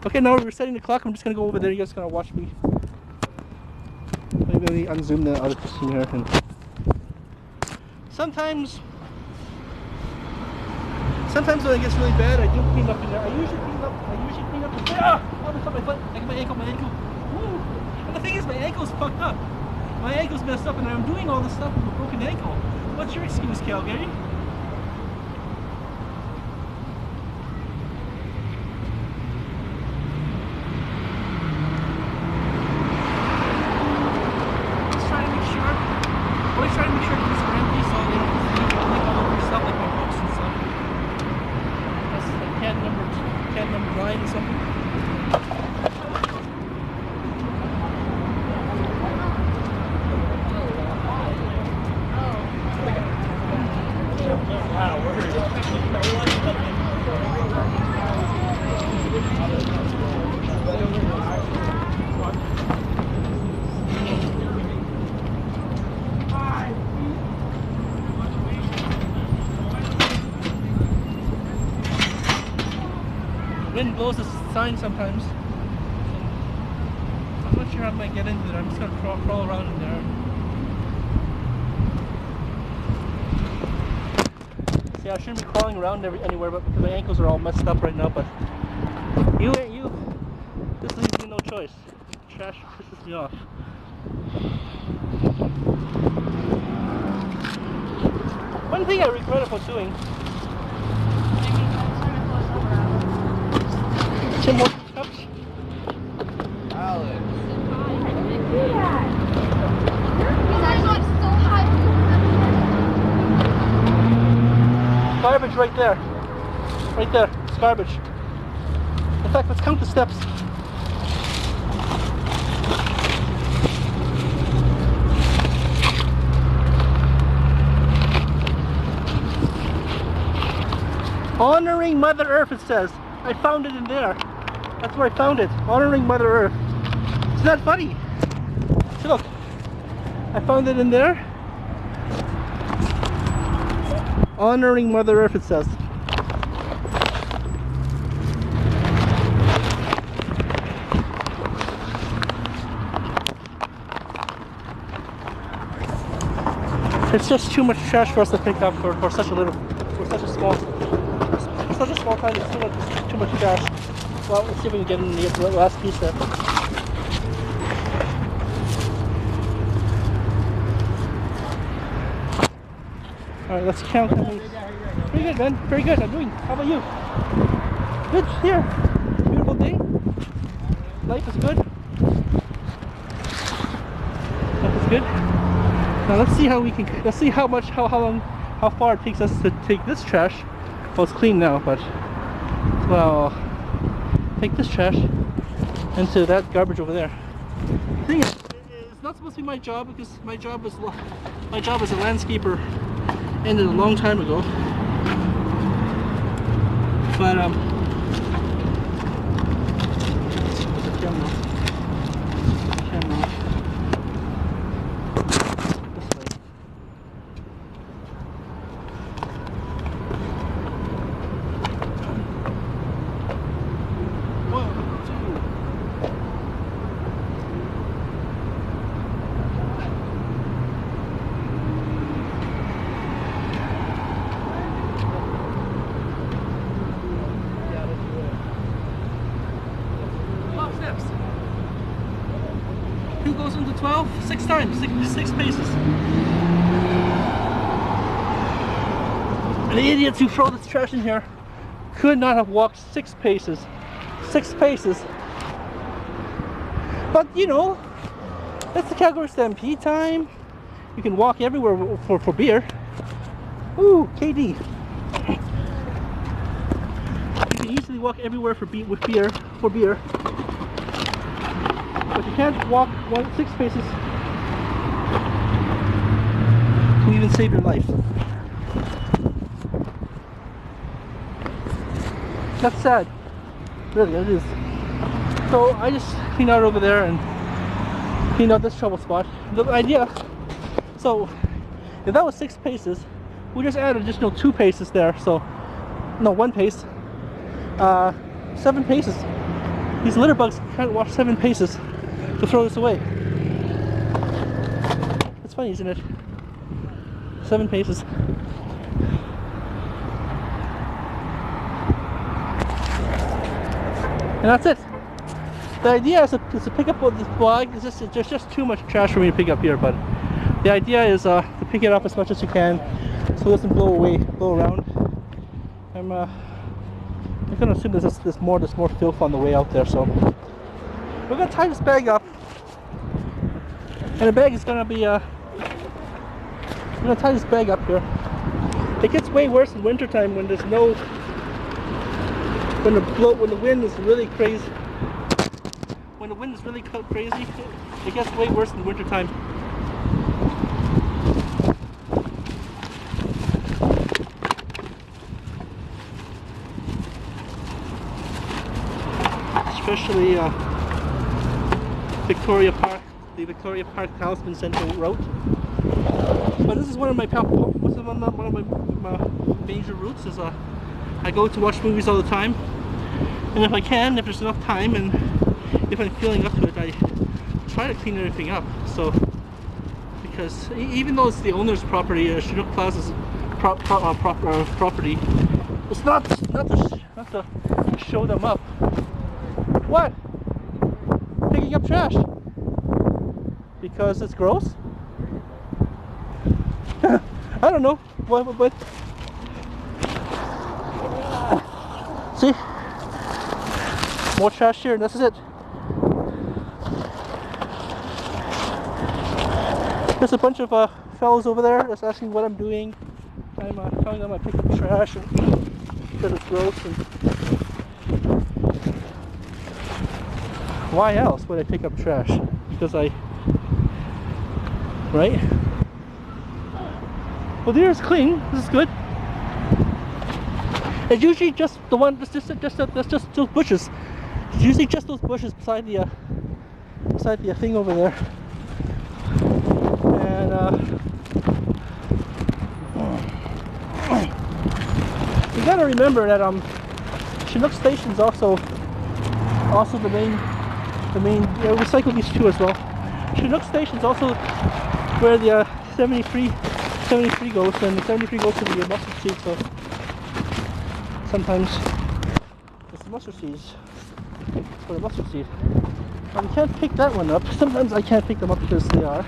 Okay, now we're setting the clock. I'm just gonna go over there. You guys gonna watch me. Maybe unzoom the other person here. And sometimes when it gets really bad, I do clean up in there. I usually clean up in there. Ah! Oh, my foot, my foot. My ankle. Woo! And the thing is, my ankle's fucked up. My ankle's messed up, and I'm doing all this stuff with a broken ankle. What's your excuse, Calgary? Wind blows the sign sometimes. I'm not sure how I might get into it. I'm just gonna crawl around in there. See, I shouldn't be crawling around anywhere, but because my ankles are all messed up right now. But this leaves me no choice. Trash pisses me off. One thing I regret about doing. Tim, what cups? Alex. Garbage right there. Right there. It's garbage. In fact, let's count the steps. Honoring Mother Earth, it says. I found it in there. That's where I found it. Honoring Mother Earth. Isn't that funny? See, look. I found it in there. Honoring Mother Earth, it says. It's just too much trash for us to pick up for such a small time. It's too much trash. Well, let's see if we can get in the last piece there. Alright, let's count how many. Pretty good, man. Very good. I'm doing. How about you? Good. Here. Beautiful day. Life is good. Life is good. Now let's see how we can. Let's see how far it takes us to take this trash. Well, it's clean now, but well, take this trash into that garbage over there. The thing is, it's not supposed to be my job because my job as a landscaper ended a long time ago. But goes into 12, 6 times, 6 paces. The idiots who throw this trash in here could not have walked 6 paces. 6 paces. But you know, it's the Calgary Stampede time. You can walk everywhere for beer. Ooh, KD. You can easily walk everywhere for beer. But you can't walk 6 paces to even save your life. That's sad. Really, it is. So I just clean out over there and clean out this trouble spot. The idea, so if that was 6 paces, we just add additional 2 paces there. So, no, 1 pace. 7 paces. These litter bugs can't walk 7 paces to throw this away. It's funny, isn't it? 7 paces. And that's it. The idea is to pick up this bag. There's just too much trash for me to pick up here, but the idea is to pick it up as much as you can so it doesn't blow around. I'm gonna assume there's more filth on the way out there, so we're gonna tie this bag up, and the bag is gonna be we're gonna tie this bag up here. It gets way worse in wintertime when there's no when the wind is really crazy. When the wind is really crazy, it gets way worse in wintertime. Especially Victoria Park, the Victoria Park Talisman Centre route. But this is one of my major routes. Is I go to watch movies all the time, and if there's enough time, and if I'm feeling up to it, I try to clean everything up. So, because even though it's the owner's property, Chinook Plaza's property, it's not to show them up. What? Picking up trash? Because it's gross? I don't know. What? See? More trash here, and this is it. There's a bunch of fellows over there that's asking what I'm doing. I'm telling them I pick up trash because it's gross. And why else would I pick up trash? Because right? Well, the air is clean. This is good. It's usually just the one. That's just those bushes. It's usually just those bushes beside the thing over there. And you gotta remember that Chinook Station's also the main. Recycle these two as well. Chinook Station's also where the 73 goes, and the 73 goes to the mustard seed. So sometimes it's the mustard seeds for the mustard seed. And you can't pick that one up. Sometimes I can't pick them up because they are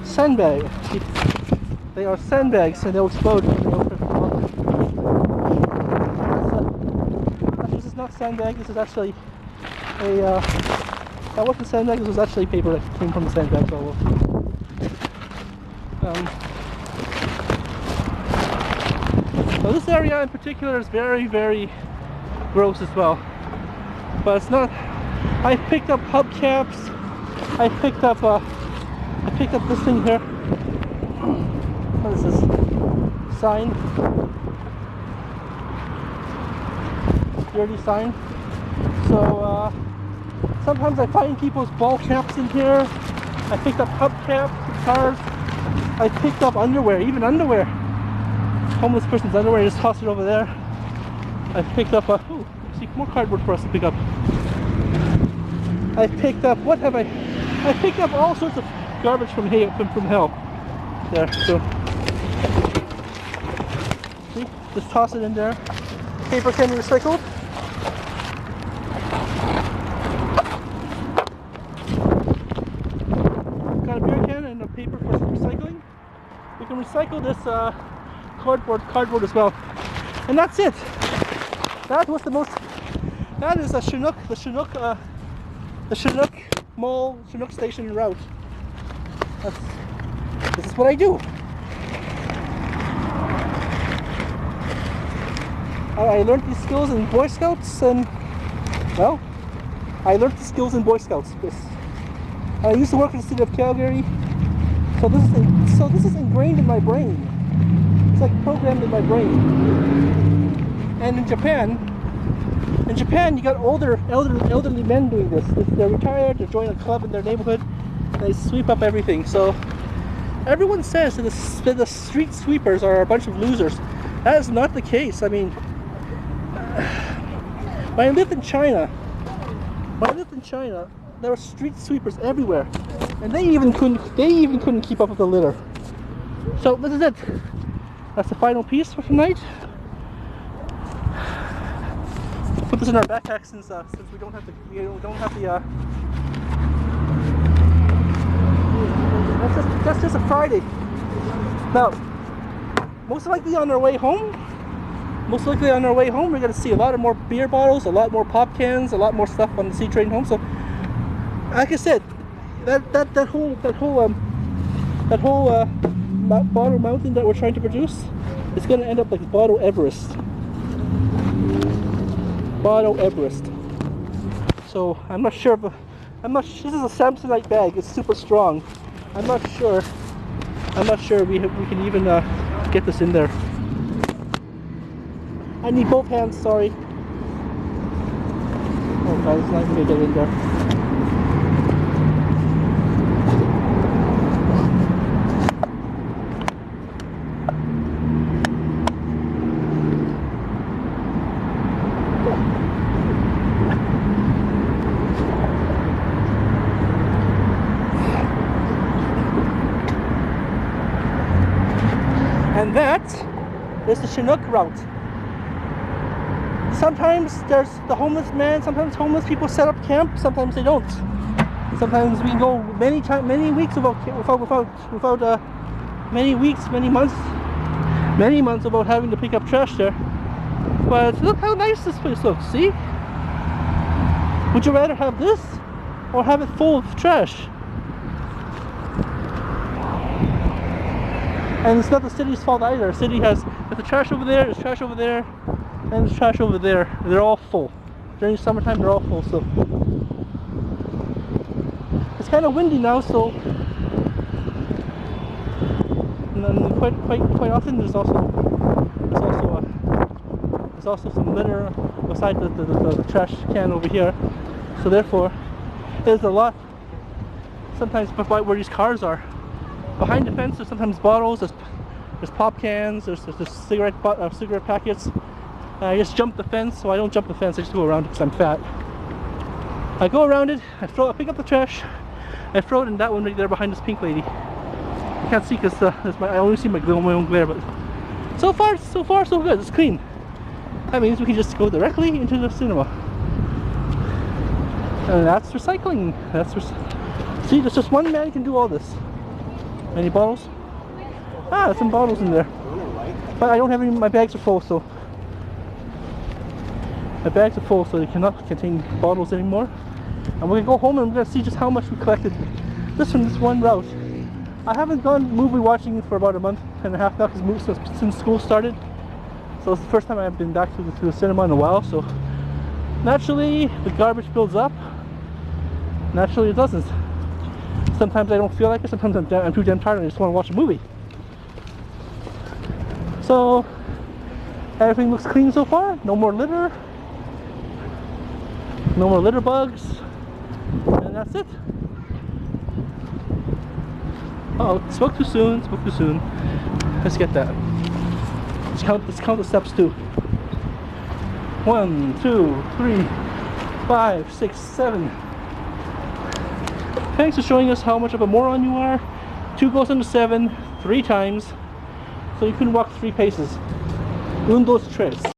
sandbags. They are sandbags, and they'll explode when they open. This is not sandbag. This is actually a. That wasn't sandbag. This was actually paper that came from the sandbag. So so this area in particular is very, very gross as well. But it's not. I picked up hubcaps. I picked up this thing here. What is this? Sign. Dirty sign. So sometimes I find people's ball caps in here. I picked up hubcaps, cars. I picked up underwear, even underwear. Homeless person's underwear, just toss it over there. I picked up see, more cardboard for us to pick up. I picked up, what have I picked up all sorts of garbage from hell. There, so. See, just toss it in there. Paper can be recycled. Got a beer can and a paper for recycling. We can recycle this cardboard as well. And that's it. That was that is the Chinook Mall, Chinook Station route. This is what I do. I learned these skills in Boy Scouts, and well, I learned the skills in Boy Scouts. I used to work in the city of Calgary, so this is ingrained in my brain. It's like programmed in my brain. And in Japan, you got elderly men doing this. They're retired, they join a club in their neighborhood, and they sweep up everything. So everyone says that the street sweepers are a bunch of losers. That is not the case. I mean, when I lived in China, When I lived in China, there were street sweepers everywhere, and they even couldn't keep up with the litter. So this is it. That's the final piece for tonight. Put this in our backpack since we don't have the that's just a Friday. Now, most likely on our way home, we're going to see a lot of more beer bottles, a lot more pop cans, a lot more stuff on the sea train home. So, like I said, that whole bottle mountain that we're trying to produce is going to end up like Bottle Everest. Bottle Everest. So I'm not sure, but this is a Samsonite bag. It's super strong. I'm not sure we can even get this in there. I need both hands, sorry. Oh god, it's not even gonna get in there. And that is the Chinook route. Sometimes there's the homeless man, sometimes homeless people set up camp, sometimes they don't. Sometimes we go many weeks many months without having to pick up trash there. But look how nice this place looks, see? Would you rather have this or have it full of trash? And it's not the city's fault either. The city has, if the trash over there, there's trash over there, and there's trash over there. They're all full. During the summertime, they're all full. So it's kind of windy now. So and then quite often there's also some litter beside the trash can over here. So therefore, there's a lot. Sometimes where these cars are. Behind the fence, there's sometimes bottles, there's pop cans, there's cigarette packets. I just jump the fence, so I don't jump the fence, I just go around it because I'm fat. I go around it, I pick up the trash, I throw it in that one right there behind this pink lady. I can't see because I only see my own glare, but so far so good, it's clean. That means we can just go directly into the cinema. And that's recycling. See, there's just one man can do all this. Any bottles? Ah, there's some bottles in there. But I don't have any, my bags are full, so they cannot contain bottles anymore. And we're gonna go home and we're gonna see just how much we collected this one route. I haven't gone movie watching for about a month and a half now since school started. So it's the first time I've been back to the cinema in a while, so naturally the garbage builds up. Naturally it doesn't. Sometimes I don't feel like it, sometimes I'm too damn tired and I just want to watch a movie. So, everything looks clean so far, no more litter. No more litter bugs. And that's it. Uh oh, spoke too soon. Let's get that. Let's count the steps too. 1, 2, 3, 5, 6, 7. Thanks for showing us how much of a moron you are. 2 goes into 7, 3 times. So you can walk 3 paces. 1, 2, 3.